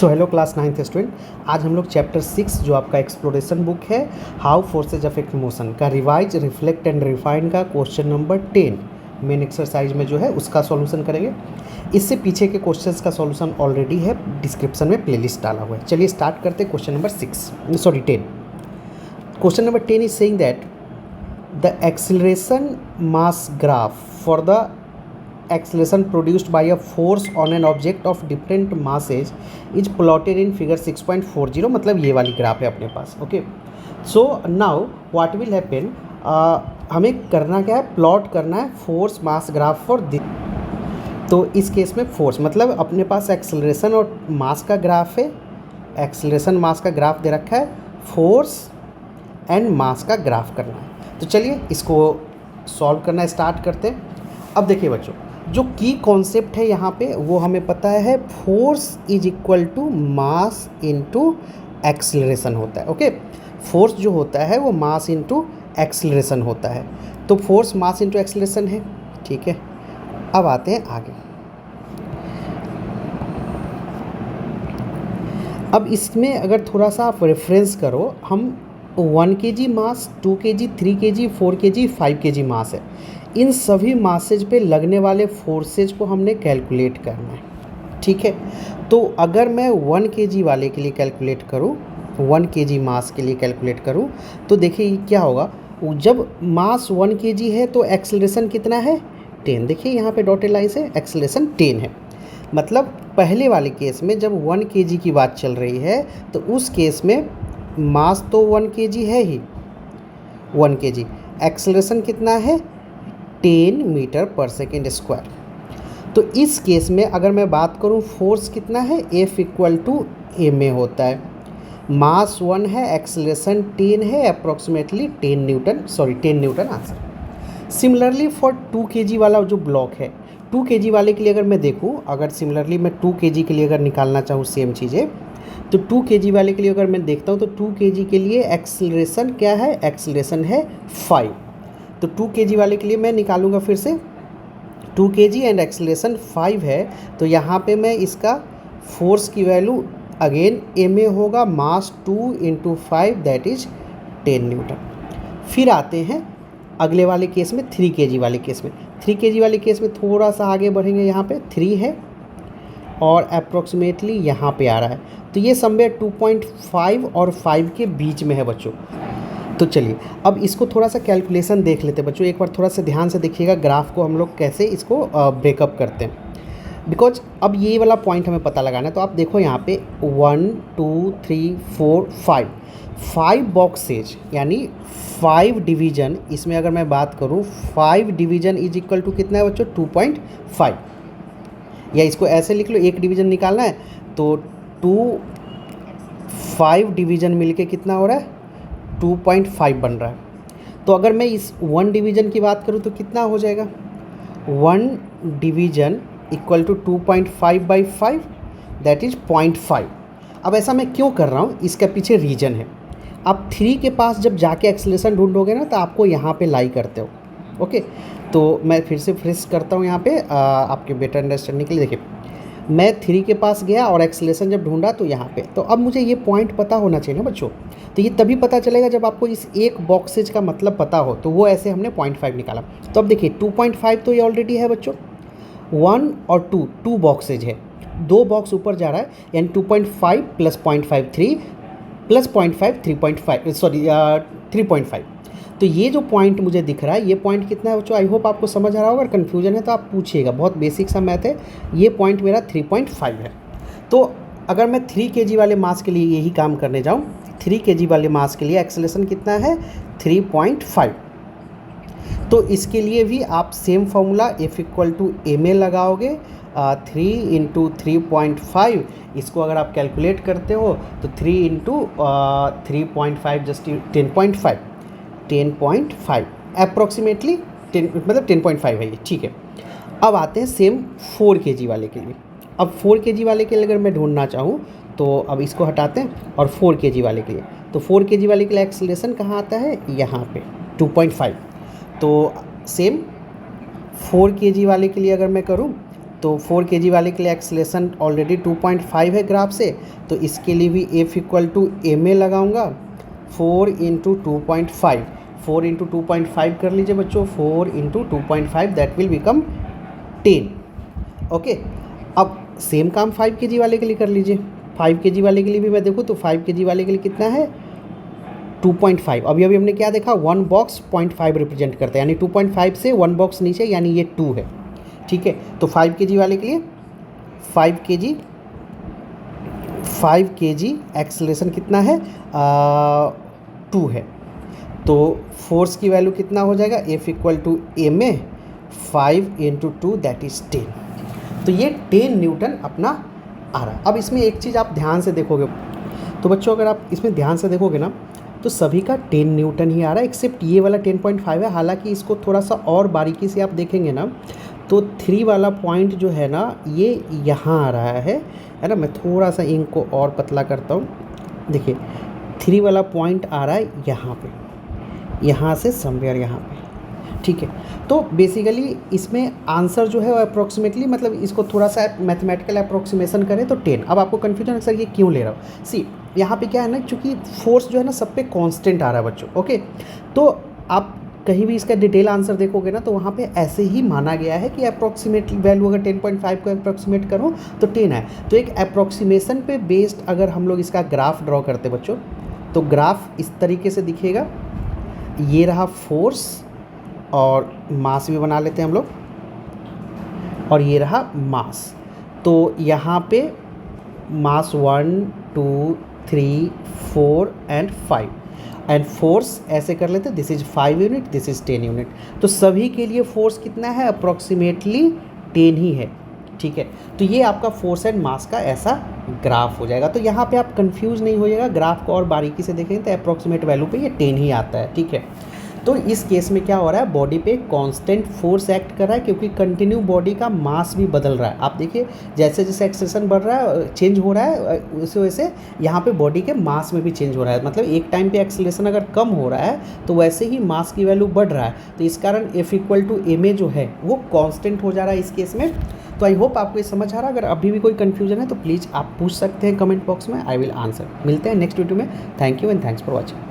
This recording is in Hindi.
So hello class 9th student, आज हम लोग चैप्टर 6 जो आपका एक्सप्लोरेशन बुक है हाउ फोर्सेज अफेक्ट मोशन का रिवाइज रिफ्लेक्ट एंड रिफाइन का क्वेश्चन नंबर 10 मेन एक्सरसाइज में जो है उसका सॉल्यूशन करेंगे। इससे पीछे के क्वेश्चंस का सॉल्यूशन ऑलरेडी है, डिस्क्रिप्शन में प्लेलिस्ट डाला हुआ है। चलिए स्टार्ट करते हैं question number 10। Question number 10 is saying that the acceleration mass graph for the acceleration produced by a force on an object of different masses is plotted in figure 6.40। मतलब ये वाली ग्राफ है अपने पास। Okay, so now what will happen, हमें करना क्या है, प्लॉट करना है force mass graph for this. तो इस केस में फोर्स मतलब अपने पास एक्सेलरेशन और मास का ग्राफ है, एक्सेलरेशन मास का ग्राफ दे रखा है, फोर्स एंड मास का ग्राफ करना है। तो चलिए इसको सॉल्व करना स्टार्ट करते हैं। अब देखिए बच्चों, जो की कॉन्सेप्ट है यहाँ पे वो हमें पता है, force is equal to mass into acceleration होता है। ओके, फोर्स जो होता है वो मास इनटू एक्सेलरेशन होता है। तो फोर्स मास इनटू एक्सेलरेशन है, ठीक है। अब आते हैं आगे। अब इसमें अगर थोड़ा सा आप रेफरेंस करो, हम 1 kg मास, 2 kg, 3 kg, 4 kg, 5 kg मास है। इन सभी मासेज पे लगने वाले फोर्सेज को हमने कैलकुलेट करना है, ठीक है। तो अगर मैं 1 kg वाले के लिए कैलकुलेट करूँ, 1 kg मास के लिए कैलकुलेट करूँ, तो देखिए क्या होगा। जब मास 1 kg है तो एक्सेलरेशन कितना है, 10। देखिए यहाँ पे डॉटेड लाइन से एक्सेलरेशन 10 है। मतलब पहले वाले केस में जब 1 kg की बात चल रही है तो उस केस में मास तो 1 kg है ही, 1 kg, एक्सेलरेशन कितना है 10 मीटर पर सेकेंड स्क्वायर। तो इस केस में अगर मैं बात करूं फोर्स कितना है, F इक्वल टू ma होता है। मास 1 है, एक्सेलरेशन 10 है, approximately 10 Newton answer. Similarly for 2 kg वाला जो ब्लॉक है, 2 kg वाले के लिए अगर मैं देखूं, अगर सिमिलरली मैं 2 kg के लिए अगर निकालना चाहूँ सेम चीज़ें, तो 2 kg वाले के लिए अगर मैं देखता हूँ तो 2 kg के लिए एक्सेलरेशन क्या है, एक्सेलरेशन है 5। तो 2 kg वाले के लिए मैं निकालूंगा फिर से, 2 kg एंड एक्सेलरेशन 5 है। तो यहाँ पे मैं इसका फोर्स की वैल्यू अगेन ma होगा, मास 2 इंटू 5 दैट इज 10 न्यूटन। फिर आते हैं अगले वाले केस में, 3 kg वाले केस में। 3 kg वाले केस में थोड़ा सा आगे बढ़ेंगे, यहाँ पे 3 है और अप्रॉक्सीमेटली यहाँ पे आ रहा है। तो ये समवेयर 2.5 और 5 के बीच में है बच्चों। तो चलिए अब इसको थोड़ा सा कैलकुलेशन देख लेते हैं बच्चों। एक बार थोड़ा सा ध्यान से देखिएगा ग्राफ को, हम लोग कैसे इसको ब्रेकअप करते हैं। बिकॉज अब ये वाला पॉइंट हमें पता लगाना है। तो आप देखो यहाँ पे 1 2 3 4 5 बॉक्सेज यानी 5 डिवीजन। इसमें अगर मैं बात करूँ 5 डिवीजन इज इक्वल टू कितना है बच्चों, 2.5। या इसको ऐसे लिख लो, एक डिवीजन निकालना है तो 5 डिवीजन मिलके कितना हो रहा है, 2.5 बन रहा है। तो अगर मैं इस 1 डिवीजन की बात करूं तो कितना हो जाएगा, 1 division equal to 2.5 by 5 that is 0.5। अब ऐसा मैं क्यों कर रहा हूं, इसके पीछे रीजन है। आप 3 के पास जब जाके एक्सेलरेशन ढूंढोगे ना तो आपको यहाँ पे लाई करते हो। ओके, तो मैं फिर से फ्रेश करता हूँ यहाँ पे आपके बेटर अंडरस्टैंडिंग के लिए। देखिए मैं 3 के पास गया और एक्सेलरेशन जब ढूंढा तो यहाँ पे, तो अब मुझे ये पॉइंट पता होना चाहिए ना बच्चों। तो ये तभी पता चलेगा जब आपको इस एक बॉक्सेज का मतलब पता हो। तो वो ऐसे हमने 0.5 निकाला। तो अब देखिए 2.5 तो ये ऑलरेडी है बच्चों, 1 और 2 बॉक्सेज है, 2 बॉक्स ऊपर जा रहा है, यानी 2.5 प्लस 0.5 3 प्लस 0.5 3.5। तो ये जो पॉइंट मुझे दिख रहा है, ये पॉइंट कितना है बच्चों, आई होप आपको समझ आ रहा होगा। अगर कन्फ्यूजन है तो आप पूछिएगा, बहुत बेसिक सा मैथ है। ये पॉइंट मेरा 3.5 है। तो अगर मैं 3 kg वाले मास के लिए यही काम करने जाऊँ, 3 kg वाले मास के लिए एक्सेलरेशन कितना है, 3.5। तो इसके लिए भी आप same formula F equal to ma लगाओगे, 3 इंटू 3.5। इसको अगर आप कैलकुलेट करते हो तो 3 इंटू 3.5 जस्ट 10.5 अप्रॉक्सीमेटली 10, मतलब 10.5 है ये, ठीक है। अब आते हैं सेम 4 kg वाले के लिए। अब 4 kg वाले के लिए अगर मैं ढूंढना चाहूँ तो अब इसको हटाते हैं और 4 kg वाले के लिए, तो 4 kg वाले के लिए एक्सेलरेशन कहाँ आता है, यहाँ पे 2.5। तो सेम 4 kg वाले के लिए अगर मैं करूँ तो 4 kg वाले के लिए एक्सेलरेशन ऑलरेडी 2.5 है ग्राफ से, तो इसके लिए भी F इक्वल टू ma लगाऊंगा 4 इंटू 2.5, 4 इंटू 2.5 कर लीजिए बच्चों, 4 into 2.5 that will become 10। Okay, अब सेम काम 5 kg वाले के लिए कर लीजिए। 5 kg वाले के लिए भी मैं देखूँ तो 5 kg वाले के लिए कितना है 2.5। अभी हमने क्या देखा, 1 बॉक्स 0.5 रिप्रेजेंट करता है, यानी 2.5 से 1 बॉक्स नीचे, यानी ये 2 है। ठीक है, तो 5 kg वाले के लिए 5 kg एक्सेलरेशन कितना है 2 है, तो फोर्स की वैल्यू कितना हो जाएगा, F equal to ma 5 into 2 that is 10। तो ये 10 न्यूटन अपना आ रहा है। अब इसमें एक चीज़ आप ध्यान से देखोगे, तो बच्चों अगर आप इसमें ध्यान से देखोगे ना तो सभी का 10 न्यूटन ही आ रहा है, एक्सेप्ट ये वाला 10.5 है। हालांकि इसको थोड़ा सा और बारीकी से आप देखेंगे ना तो 3 वाला पॉइंट जो है ना ये यहाँ आ रहा है ना। मैं थोड़ा सा इंक को और पतला करता हूँ, देखिए 3 वाला पॉइंट आ रहा है यहाँ पे, यहाँ से समवेयर यहाँ पे। ठीक है, तो बेसिकली इसमें आंसर जो है वो अप्रॉक्सीमेटली, मतलब इसको थोड़ा सा मैथमेटिकल अप्रॉक्सीमेशन करें तो 10। अब आपको कन्फ्यूजन है सर ये क्यों ले रहा हूँ, सी यहाँ पे क्या है ना, चूँकि फोर्स जो है ना सब पे कांस्टेंट आ रहा है बच्चों। ओके, तो आप कहीं भी इसका डिटेल आंसर देखोगे ना तो वहाँ पे ऐसे ही माना गया है कि अप्रॉक्सीमेट वैल्यू अगर 10.5 को अप्रॉक्सीमेट करो तो 10 है। तो एक अप्रॉक्सीमेशन पे बेस्ड अगर हम लोग इसका ग्राफ ड्रॉ करते बच्चों, तो ग्राफ इस तरीके से दिखेगा। ये रहा फोर्स, और मास भी बना लेते हैं हम लोग, और ये रहा मास। तो यहाँ पे मास 1 2 3 4 एंड 5, एंड फोर्स ऐसे कर लेते हैं, this is 5 unit, this is 10 unit. तो सभी के लिए फोर्स कितना है, अप्रॉक्सीमेटली 10 ही है। ठीक है, तो ये आपका फोर्स एंड मास का ऐसा ग्राफ हो जाएगा। तो यहाँ पे आप कंफ्यूज नहीं होइएगा, ग्राफ को और बारीकी से देखेंगे तो अप्रॉक्सीमेट वैल्यू पे ये 10 ही आता है। ठीक है, तो इस केस में क्या हो रहा है, बॉडी पे कांस्टेंट फोर्स एक्ट कर रहा है, क्योंकि कंटिन्यू बॉडी का मास भी बदल रहा है। आप देखिए जैसे जैसे एक्सेलरेशन बढ़ रहा है, चेंज हो रहा है, वैसे वैसे यहाँ पे बॉडी के मास में भी चेंज हो रहा है। मतलब एक टाइम पे एक्सेलरेशन अगर कम हो रहा है तो वैसे ही मास की वैल्यू बढ़ रहा है। तो इस कारण F इक्वल टू ma जो है वो कांस्टेंट हो जा रहा है इस केस में। तो आई होप आपको ये समझ आ रहा है। अगर अभी भी कोई कन्फ्यूजन है तो प्लीज़ आप पूछ सकते हैं कमेंट बॉक्स में, आई विल आंसर। मिलते हैं नेक्स्ट वीडियो में। Thank you and thanks for watching.